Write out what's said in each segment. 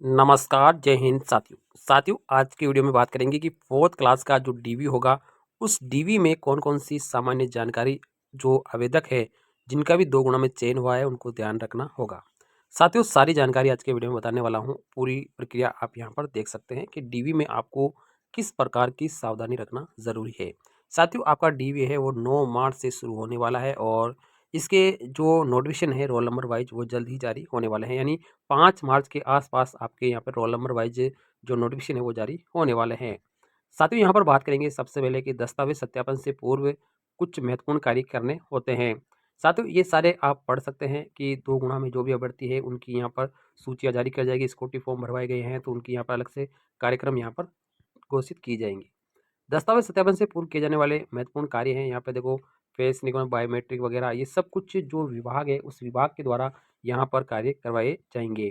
नमस्कार, जय हिंद साथियों। आज की वीडियो में बात करेंगे कि 4th क्लास का जो डीवी होगा, उस डीवी में कौन-कौन सी सामान्य जानकारी जो आवेदक है, जिनका भी 2 गुणा में चयन हुआ है, उनको ध्यान रखना होगा। साथियों, सारी जानकारी आज के वीडियो में बताने वाला हूँ। पूरी प्रक्रिया आप यहाँ पर देख सकते हैं कि डीवी में आपको किस प्रकार की सावधानी रखना ज़रूरी है। साथियों, आपका डीवी है वो 9 मार्च से शुरू होने वाला है और इसके जो नोटिफिकेशन है रोल नंबर वाइज़ वो जल्द ही जारी होने वाले हैं। यानी 5 मार्च के आसपास आपके यहाँ पर रोल नंबर वाइज जो नोटिफिकेशन है वो जारी होने वाले हैं। साथ ही यहाँ पर बात करेंगे सबसे पहले कि दस्तावेज सत्यापन से पूर्व कुछ महत्वपूर्ण कार्य करने होते हैं। साथियों, ये सारे आप पढ़ सकते हैं कि 2 गुणा में जो भी अभ्यर्थी है उनकी यहाँ पर सूचियाँ जारी कर जाएगी। सिक्योरिटी फॉर्म भरवाए गए हैं तो उनकी यहाँ पर अलग से कार्यक्रम यहाँ पर घोषित की जाएंगी। दस्तावेज सत्यापन से पूर्व किए जाने वाले महत्वपूर्ण कार्य हैं। यहाँ पे देखो फेस निगम बायोमेट्रिक वगैरह ये सब कुछ जो विभाग है उस विभाग के द्वारा यहाँ पर कार्य करवाए जाएंगे।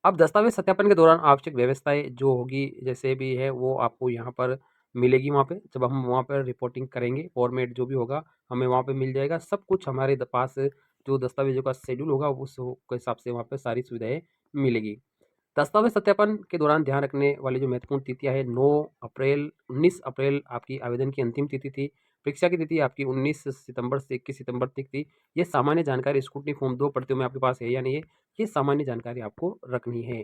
अब दस्तावेज सत्यापन के दौरान आवश्यक व्यवस्थाएं जो होगी जैसे भी है वो आपको यहाँ पर मिलेगी। वहाँ पे जब हम वहाँ पर रिपोर्टिंग करेंगे फॉर्मेट जो भी होगा हमें वहाँ पे मिल जाएगा। सब कुछ हमारे पास जो दस्तावेजों का शेड्यूल होगा उस के हिसाब से वहाँ पर सारी सुविधाएं मिलेगी। दस्तावेज सत्यापन के दौरान ध्यान रखने वाली जो महत्वपूर्ण तिथियां है 9 अप्रैल 19 अप्रैल आपकी आवेदन की अंतिम तिथि थी। परीक्षा की तिथि आपकी 19 सितंबर से 21 सितंबर तक थी। ये सामान्य जानकारी स्क्रूटनी फॉर्म 2 प्रतियों में आपके पास है या नहीं है, ये सामान्य जानकारी आपको रखनी है।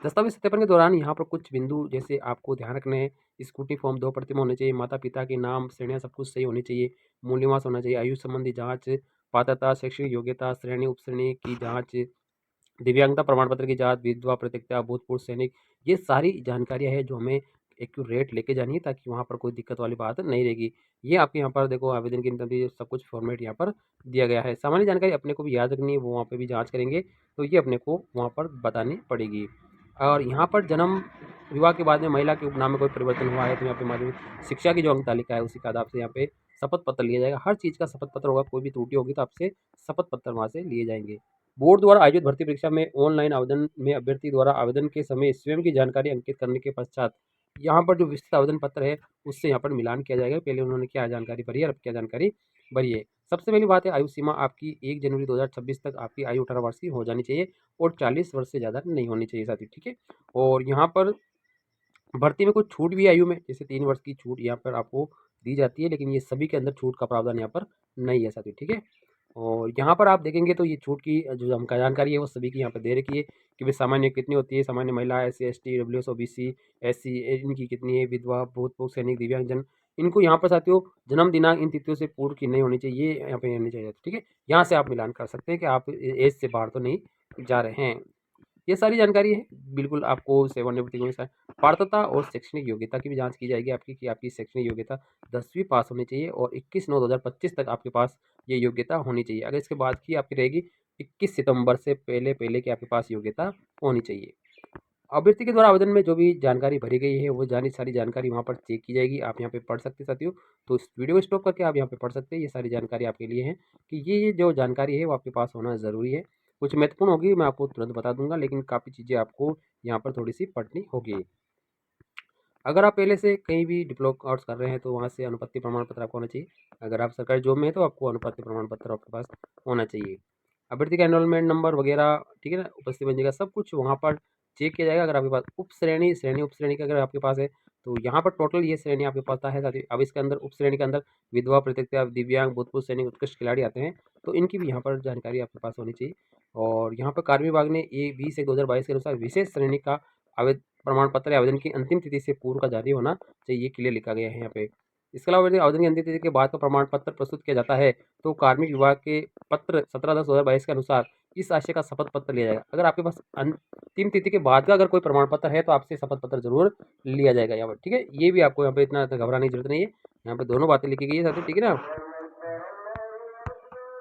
दस्तावेज सत्यापन के दौरान यहाँ पर कुछ बिंदु जैसे आपको ध्यान रखने हैं। स्क्रूटनी फॉर्म 2 प्रति में होने चाहिए। माता पिता के नाम श्रेणियाँ सब कुछ सही होनी चाहिए। मूल निवास होना चाहिए। आयु संबंधी जाँच, पात्रता, शैक्षणिक योग्यता, श्रेणी उपश्रेणी की जाँच, दिव्यांगता प्रमाण पत्र की जांच, विधवा प्रतिज्ञा, भूतपूर्व सैनिक, ये सारी जानकारियां हैं जो हमें एक्यूरेट लेके जानी है ताकि वहाँ पर कोई दिक्कत वाली बात नहीं रहेगी। ये आपके यहाँ पर देखो आवेदन की तभी सब कुछ फॉर्मेट यहाँ पर दिया गया है। सामान्य जानकारी अपने को भी याद रखनी है, वो वहाँ पे भी जांच करेंगे तो ये अपने को वहाँ पर बतानी पड़ेगी। और यहाँ पर जन्म विवाह के बाद में महिला के उपनाम में कोई परिवर्तन हुआ है तो यहाँ पे माध्यमिक शिक्षा की जो अंक तालिका है उसी का आधार से यहाँ पे शपथ पत्र लिया जाएगा। हर चीज़ का शपथ पत्र होगा। कोई भी त्रुटि होगी तो आपसे शपथ पत्र वहाँ से लिए जाएंगे। बोर्ड द्वारा आयोजित भर्ती परीक्षा में ऑनलाइन आवेदन में अभ्यर्थी द्वारा आवेदन के समय स्वयं की जानकारी अंकित करने के पश्चात यहाँ पर जो विस्तृत आवेदन पत्र है उससे यहाँ पर मिलान किया जाएगा। पहले उन्होंने क्या जानकारी भरी है और अब क्या जानकारी भरी है। सबसे पहली बात है आयु सीमा आपकी 1 जनवरी 2026 तक आपकी आयु 18 वर्ष की हो जानी चाहिए और 40 वर्ष से ज़्यादा नहीं होनी चाहिए साथी, ठीक है। और यहाँ पर भर्ती में कुछ छूट भी है आयु में, जैसे 3 वर्ष की छूट यहाँ पर आपको दी जाती है, लेकिन ये सभी के अंदर छूट का प्रावधान यहाँ पर नहीं है साथी, ठीक है। और यहाँ पर आप देखेंगे तो ये छूट की जो हमका जानकारी है वो सभी की यहाँ पर दे रखी है कि भाई सामान्य कितनी होती है। सामान्य महिला, SC ST WS OBC SC इनकी कितनी है, विधवा, भूतपूर्व सैनिक, दिव्यांगजन, इनको यहाँ पर साथियों जन्म दिनांक इन तिथियों से पूर्व की नहीं होनी चाहिए, ये यहाँ पे होनी चाहिए, ठीक है। यहाँ से आप मिलान कर सकते हैं कि आप एज से बाहर तो नहीं जा रहे हैं। ये सारी जानकारी है बिल्कुल आपको सेवानिवृत्ति के अनुसार। पात्रता और शैक्षणिक योग्यता की भी जांच की जाएगी आपकी कि आपकी शैक्षणिक योग्यता 10वीं पास होनी चाहिए और 21/9/2025 तक आपके पास ये योग्यता होनी चाहिए। अगर इसके बाद की आपकी रहेगी 21 सितंबर से पहले पहले की आपके पास योग्यता होनी चाहिए। अभ्यर्थी के द्वारा आवेदन में जो भी जानकारी भरी गई है वो सारी जानकारी वहाँ पर चेक की जाएगी। आप यहाँ पे पढ़ सकते हैं साथियों। तो इस वीडियो को स्टॉप करके आप यहाँ पे पढ़ सकते हैं। ये सारी जानकारी आपके लिए है कि ये जो जानकारी है वो आपके पास होना ज़रूरी है। कुछ महत्वपूर्ण होगी मैं आपको तुरंत बता दूंगा, लेकिन काफ़ी चीज़ें आपको यहाँ पर थोड़ी सी पढ़नी होगी। अगर आप पहले से कहीं भी डिप्लोमा कोर्स कर रहे हैं तो वहाँ से अनुपस्थिति प्रमाण पत्र आपको होना चाहिए। अगर आप सरकारी जॉब में हैं तो आपको अनुपस्थिति प्रमाण पत्र आपके पास होना चाहिए। अभ्यर्थी का एनरोलमेंट नंबर वगैरह, ठीक है ना, उपस्थिति बन जाएगा, सब कुछ वहाँ पर चेक किया जाएगा। अगर आपके पास उप श्रेणी का अगर आपके पास है तो यहाँ पर टोटल ये श्रेणी आपके पास है साथी। अब इसके अंदर उप श्रेणी के अंदर विधवा, प्रतिज्ञा, दिव्यांग, भूतपूर्व सैनिक, उत्कृष्ट खिलाड़ी आते हैं, तो इनकी भी यहाँ पर जानकारी आपके पास होनी चाहिए। और यहाँ पर कार्य विभाग ने ये 20/1/2022 के अनुसार विशेष श्रेणी का आवेदन प्रमाण पत्र आवेदन की अंतिम तिथि से पूर्व का जारी होना चाहिए, ये क्लियर लिखा गया है यहाँ पे। इसके अलावा यदि आवेदन की अंतिम तिथि के बाद का प्रमाण पत्र प्रस्तुत किया जाता है तो कार्मिक विभाग के पत्र 17/10/2022 के अनुसार इस आशय का शपथ पत्र लिया जाएगा। अगर आपके पास अंतिम तिथि के बाद का अगर कोई प्रमाण पत्र है तो आपसे शपथ पत्र जरूर लिया जाएगा यहाँ पर, ठीक है। ये भी आपको यहाँ पे इतना घबराने की जरूरत नहीं है। यहाँ पे दोनों बातें लिखी गई है साथियों, ठीक है ना।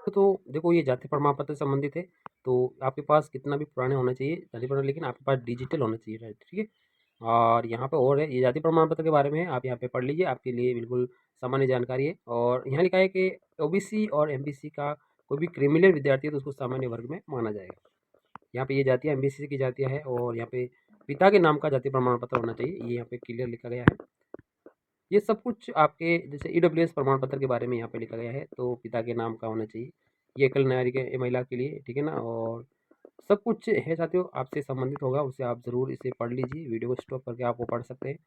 तो देखो ये जाति प्रमाण पत्र से संबंधित है तो आपके पास कितना भी पुराने होना चाहिए जाति प्रमाण, लेकिन आपके पास डिजिटल होना चाहिए, राइट, ठीक है। और यहाँ पे और है ये जाति प्रमाण पत्र के बारे में है, आप यहाँ पे पढ़ लीजिए, आपके लिए बिल्कुल सामान्य जानकारी है। और यहाँ लिखा है कि OBC और MBC का कोई भी क्रिमिनल विद्यार्थी है तो उसको सामान्य वर्ग में माना जाएगा। यहाँ पे ये जातियाँ MBC की जातियाँ है और यहाँ पे पिता के नाम का जाति प्रमाण पत्र होना चाहिए, ये यहाँ पे क्लियर लिखा गया है। ये सब कुछ आपके जैसे EWS प्रमाण पत्र के बारे में यहाँ पे लिखा गया है, तो पिता के नाम का होना चाहिए। ये एकल नारी के महिला के लिए, ठीक है ना। और सब कुछ है साथियों, आपसे संबंधित होगा, उसे आप ज़रूर इसे पढ़ लीजिए, वीडियो को स्टॉप करके आप वो पढ़ सकते हैं।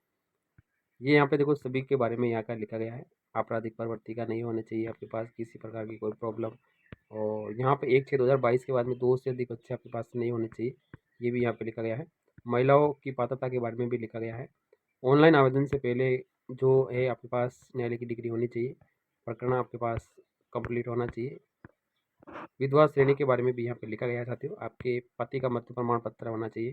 ये यहाँ पे देखो सभी के बारे में यहाँ का लिखा गया है। आपराधिक प्रवृत्ति का नहीं होना चाहिए आपके पास किसी प्रकार की कोई प्रॉब्लम, और यहाँ पे 1/6/2022 के बाद में 2 से अधिक बच्चे आपके पास नहीं होने चाहिए, ये भी यहाँ पे लिखा गया है। महिलाओं की पात्रता के बारे में भी लिखा गया है। ऑनलाइन आवेदन से पहले जो है आपके पास न्यायालय की डिग्री होनी चाहिए, प्रकरण आपके पास कंप्लीट होना चाहिए। विधवा श्रेणी के बारे में भी यहाँ पे लिखा गया है साथियों, आपके पति का मृत्यु प्रमाण पत्र होना चाहिए।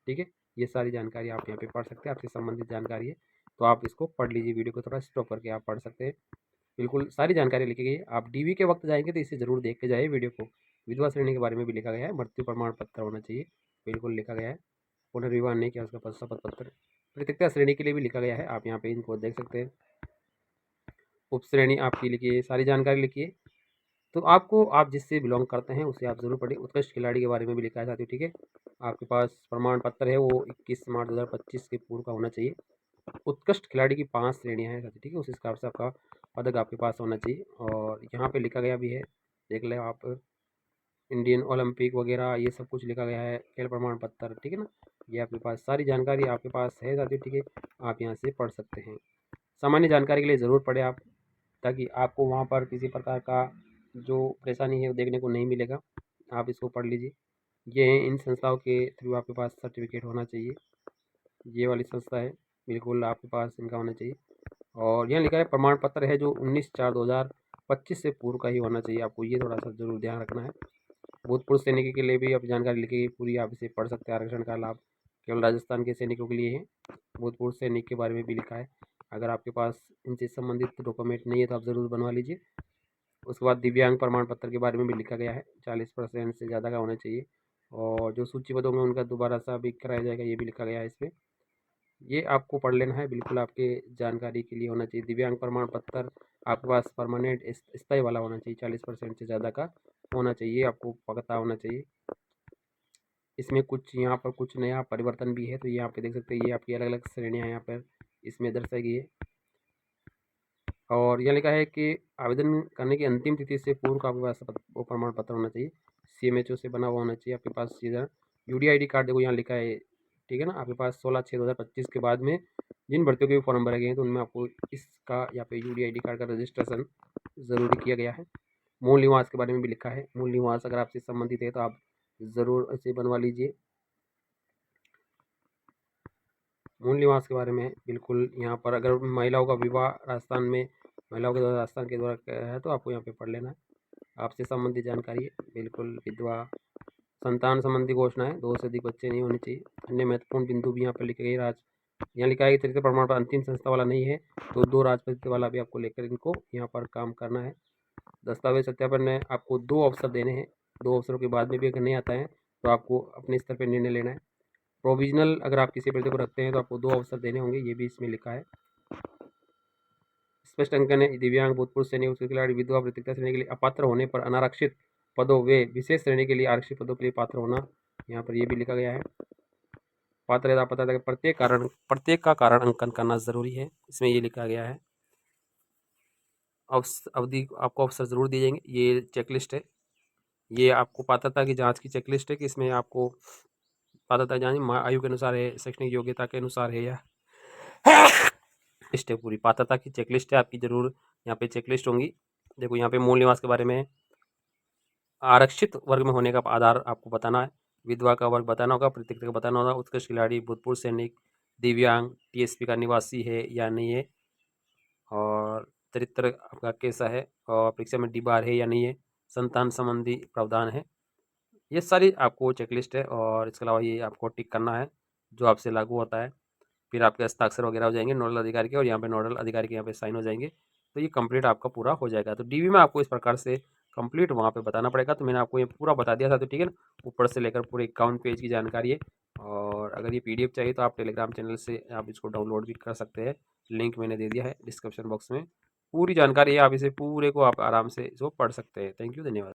ठीक है, ये सारी जानकारी आप यहाँ पे पढ़ सकते हैं, आपसे संबंधित जानकारी है, तो आप इसको पढ़ लीजिए, वीडियो को थोड़ा स्टॉप करके आप पढ़ सकते हैं। बिल्कुल सारी जानकारी लिखी गई है। आप डीवी के वक्त जाएंगे तो इसे ज़रूर देख के जाइए वीडियो को। विधवा श्रेणी के बारे में भी लिखा गया है, मृत्यु प्रमाण पत्र होना चाहिए, बिल्कुल लिखा गया है। पुनर्विवाह नहीं किया उसका शपथ पत्र। प्रतिक्रिया श्रेणी के लिए भी लिखा गया है, आप यहाँ पे इनको देख सकते हैं। उप श्रेणी आपकी लिखिए, सारी जानकारी लिखिए। तो आपको, आप जिससे बिलोंग करते हैं उसे आप ज़रूर पढ़िए। उत्कृष्ट खिलाड़ी के बारे में भी लिखा है साथियों। ठीक है, आपके पास प्रमाण पत्र है वो 21 मार्च 2025 के पूर्व का होना चाहिए। उत्कृष्ट खिलाड़ी की 5 श्रेणियाँ हैं साथियों। ठीक है, उस हिसाब से आपका पदक आपके पास होना चाहिए, और यहाँ पे लिखा गया भी है, देख लें आप, इंडियन ओलंपिक वगैरह ये सब कुछ लिखा गया है, खेल प्रमाण पत्र। ठीक है ना, ये आपके पास सारी जानकारी आपके पास है साथियों। ठीक है, आप यहाँ से पढ़ सकते हैं। सामान्य जानकारी के लिए ज़रूर पढ़ें आप, ताकि आपको वहाँ पर किसी प्रकार का जो परेशानी है वो देखने को नहीं मिलेगा। आप इसको पढ़ लीजिए। ये हैं, इन संस्थाओं के थ्रू आपके पास सर्टिफिकेट होना चाहिए। ये वाली संस्था है, बिल्कुल आपके पास इनका होना चाहिए। और यहाँ लिखा है प्रमाण पत्र है जो 19/4/2025 से पूर्व का ही होना चाहिए, आपको ये थोड़ा सा ज़रूर ध्यान रखना है। भूतपूर्व सैनिक के लिए भी आप जानकारी लिखी पूरी, आप इसे पढ़ सकते हैं। आरक्षण का लाभ केवल राजस्थान के सैनिकों के लिए है। भूतपूर्व सैनिक के बारे में भी लिखा है, अगर आपके पास इनसे संबंधित डॉक्यूमेंट नहीं है तो आप ज़रूर बनवा लीजिए। उसके बाद दिव्यांग प्रमाण पत्र के बारे में भी लिखा गया है, 40% से ज़्यादा का होना चाहिए, और जो सूचीबद्ध होंगे उनका दोबारा सा भी कराया जाएगा, ये भी लिखा गया है इसमें। ये आपको पढ़ लेना है, बिल्कुल आपके जानकारी के लिए होना चाहिए। दिव्यांग प्रमाण पत्र आपके पास परमानेंट स्थायी वाला होना चाहिए, 40% से ज़्यादा का होना चाहिए, आपको पता होना चाहिए। इसमें कुछ यहाँ पर कुछ नया परिवर्तन भी है, तो यहाँ पे देख सकते हैं, ये आपकी अलग अलग श्रेणियाँ यहाँ पर इसमें दर्शाई गई है। और यह लिखा है कि आवेदन करने की अंतिम तिथि से पूर्व का आपके पास वो प्रमाण पत्र होना चाहिए, CMHO से बना हुआ होना चाहिए आपके पास। सीधा UDID कार्ड देखो यहाँ लिखा है। ठीक है ना, आपके पास 16/6/2025 के बाद में जिन भर्तियों के भी फॉर्म भरे गए हैं तो उनमें आपको इसका यहाँ पे UDID कार्ड का रजिस्ट्रेशन ज़रूरी किया गया है। मूल निवास के बारे में भी लिखा है, मूल निवास अगर आपसे संबंधित है तो आप ज़रूर इसे बनवा लीजिए। मूल निवास के बारे में बिल्कुल यहाँ पर, अगर महिलाओं का विवाह राजस्थान में, महिलाओं के द्वारा राजस्थान के द्वारा है तो आपको यहाँ पे पढ़ लेना है। आपसे संबंधित जानकारी है, बिल्कुल। विधवा संतान संबंधी घोषणाएं, 2 से अधिक बच्चे नहीं होने चाहिए। अन्य महत्वपूर्ण बिंदु भी यहाँ पर लिखे गए। यहाँ लिखा है कि चरित्र प्रमाण पर अंतिम संस्था वाला नहीं है तो 2 राजपत्रित वाला भी आपको लेकर इनको यहाँ पर काम करना है। दस्तावेज सत्यापन में आपको 2 अवसर देने हैं, 2 अवसरों के बाद में भी अगर नहीं आता है तो आपको अपने स्तर पर निर्णय लेना है। प्रोविजनल अगर आप किसी अभ्यर्थी को रखते हैं तो आपको 2 अवसर देने होंगे, ये भी इसमें लिखा है। स्पष्ट अंकन है, दिव्यांग, भूतपूर्व सैनिक, उसके खिलाड़ी, विधवा, प्रतिक्रिया श्रेणी के लिए अपात्र होने पर अनारक्षित पदों व विशेष श्रेणी के लिए आरक्षित पदों के लिए पात्र होना, यहाँ पर ये भी लिखा गया है। पात्रता पता था प्रत्येक का कारण अंकन करना जरूरी है, इसमें ये लिखा गया है। अवधि आपको अवसर जरूर दिए जाएंगे, ये चेकलिस्ट है, ये आपको पात्रता की जांच की चेकलिस्ट है कि इसमें आपको पात्रता जांच आयु के अनुसार है, शैक्षणिक योग्यता के अनुसार है, या लिस्ट है, पूरी पात्रता की चेकलिस्ट है आपकी, जरूर यहाँ पे चेकलिस्ट होंगी। देखो यहाँ पे मूल निवास के बारे में, आरक्षित वर्ग में होने का आधार आपको बताना है, विधवा का वर्ग बताना होगा, प्रतिक्रिया का बताना होगा, उत्कृष्ट खिलाड़ी, भूतपूर्व सैनिक, दिव्यांग, TSP का निवासी है या नहीं है, और चरित्र आपका कैसा है, और परीक्षा में D-बार है या नहीं है, संतान संबंधी प्रावधान है, ये सारी आपको चेकलिस्ट है। और इसके अलावा ये आपको टिक करना है जो आपसे लागू होता है, फिर आपके हस्ताक्षर वगैरह हो जाएंगे नोडल अधिकारी के, और यहाँ पे नोडल अधिकारी के यहाँ पे साइन हो जाएंगे, तो ये कंप्लीट आपका पूरा हो जाएगा। तो DV में आपको इस प्रकार से कंप्लीट वहाँ पे बताना पड़ेगा। तो मैंने आपको ये पूरा बता दिया था, तो ठीक है ना, ऊपर से लेकर पूरे 51 पेज की जानकारी है। और अगर ये PDF चाहिए तो आप टेलीग्राम चैनल से आप इसको डाउनलोड भी कर सकते हैं, लिंक मैंने दे दिया है डिस्क्रिप्शन बॉक्स में, पूरी जानकारी है, आप इसे पूरे को आप आराम से इसको पढ़ सकते हैं। थैंक यू, धन्यवाद।